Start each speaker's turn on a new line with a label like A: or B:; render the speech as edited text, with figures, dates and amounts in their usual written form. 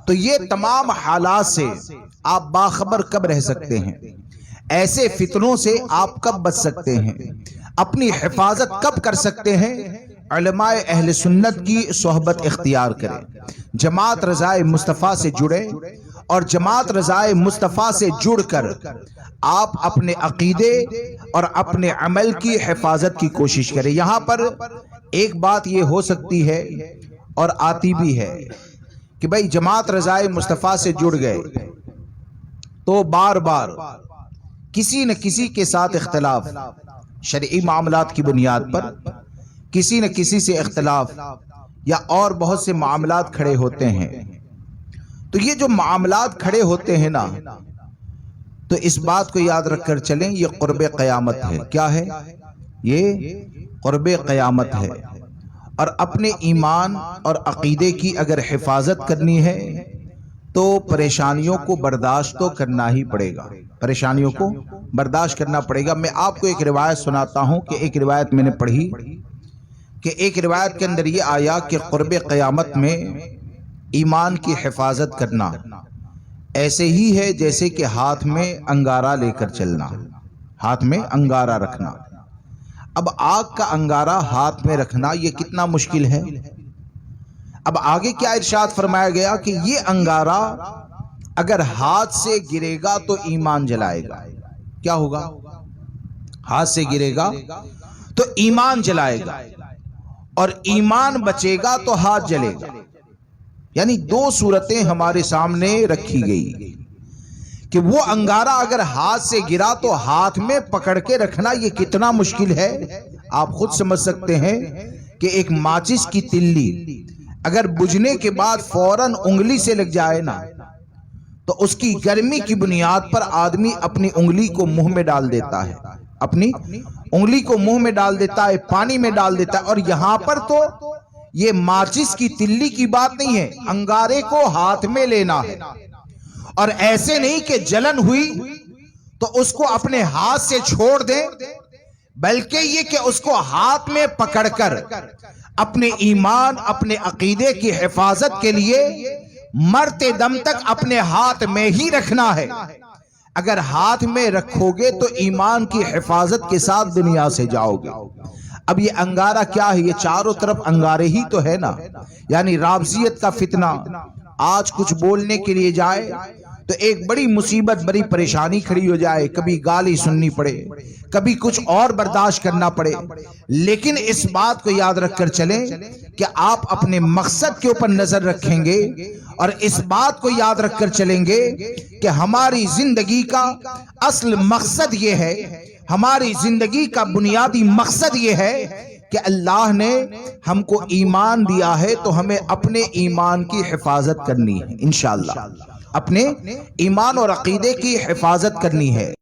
A: تو یہ تمام حالات سے آپ باخبر کب رہ سکتے ہیں؟ ایسے فتنوں سے آپ کب بچ سکتے ہیں؟ اپنی حفاظت کب کر سکتے ہیں؟ علماء اہل سنت کی صحبت اختیار کریں، جماعت رضائے مصطفیٰ سے جڑیں، اور جماعت رضائے مصطفیٰ سے جڑ کر آپ اپنے عقیدے اور اپنے عمل کی حفاظت کی کوشش کریں۔ یہاں پر ایک بات یہ ہو سکتی ہے اور آتی بھی ہے کہ بھئی جماعت رضائے مصطفیٰ سے جڑ گئے تو بار بار کسی نہ کسی کے ساتھ اختلاف، شرعی معاملات کی بنیاد پر کسی نہ کسی سے اختلاف یا اور بہت سے معاملات کھڑے ہوتے ہیں۔ تو یہ جو معاملات کھڑے ہوتے ہیں نا، تو اس بات کو یاد رکھ کر چلیں، یہ قرب قیامت ہے۔ کیا ہے یہ؟ قرب قیامت ہے۔ اور اپنے ایمان اور عقیدے کی اگر حفاظت کرنی ہے تو پریشانیوں کو برداشت تو کرنا ہی پڑے گا، پریشانیوں کو برداشت کرنا پڑے گا۔ میں آپ کو ایک روایت سناتا ہوں کہ ایک روایت میں نے پڑھی کہ ایک روایت کے اندر یہ آیا کہ قرب قیامت میں ایمان کی حفاظت کرنا ایسے ہی ہے جیسے کہ ہاتھ میں انگارہ لے کر چلنا، ہاتھ میں انگارہ رکھنا۔ اب آگ کا انگارہ ہاتھ میں رکھنا یہ کتنا مشکل ہے۔ اب آگے کیا ارشاد فرمایا گیا کہ یہ انگارہ اگر ہاتھ سے گرے گا تو ایمان جلائے گا۔ کیا ہوگا؟ ہاتھ سے گرے گا تو ایمان جلائے گا، اور ایمان بچے گا تو ہاتھ جلے گا۔ یعنی دو صورتیں ہمارے سامنے رکھی گئی کہ وہ انگارہ اگر ہاتھ سے گرا تو ہاتھ میں پکڑ کے رکھنا یہ کتنا مشکل ہے۔ آپ خود سمجھ سکتے ہیں کہ ایک ماچس کی تلی اگر بجھنے کے بعد فوراً انگلی سے لگ جائے نا، تو اس کی گرمی کی بنیاد پر آدمی اپنی انگلی کو منہ میں ڈال دیتا ہے، اپنی انگلی کو منہ میں ڈال دیتا ہے، پانی میں ڈال دیتا ہے۔ اور یہاں پر تو یہ ماچس کی تلی کی بات نہیں ہے، انگارے کو ہاتھ میں لینا ہے، اور ایسے نہیں کہ جلن ہوئی تو اس کو اپنے ہاتھ سے چھوڑ دیں، بلکہ یہ کہ اس کو ہاتھ میں پکڑ کر اپنے ایمان اپنے عقیدے کی حفاظت کے لیے مرتے دم تک اپنے ہاتھ میں ہی رکھنا ہے۔ اگر ہاتھ میں رکھو گے تو ایمان کی حفاظت کے ساتھ دنیا سے جاؤ گے۔ اب یہ انگارہ کیا ہے؟ یہ چاروں طرف انگارے ہی تو ہے نا۔ یعنی رافضیت کا فتنہ، آج کچھ بولنے کے لیے جائے تو ایک بڑی مصیبت بڑی پریشانی کھڑی ہو جائے، کبھی گالی سننی پڑے، کبھی کچھ اور برداشت کرنا پڑے۔ لیکن اس بات کو یاد رکھ کر چلیں کہ آپ اپنے مقصد کے اوپر نظر رکھیں گے، اور اس بات کو یاد رکھ کر چلیں گے کہ ہماری زندگی کا اصل مقصد یہ ہے، ہماری زندگی کا بنیادی مقصد یہ ہے کہ اللہ نے ہم کو ایمان دیا ہے تو ہمیں اپنے ایمان کی حفاظت کرنی ہے، انشاءاللہ اپنے ایمان اور عقیدے کی حفاظت کرنی ہے۔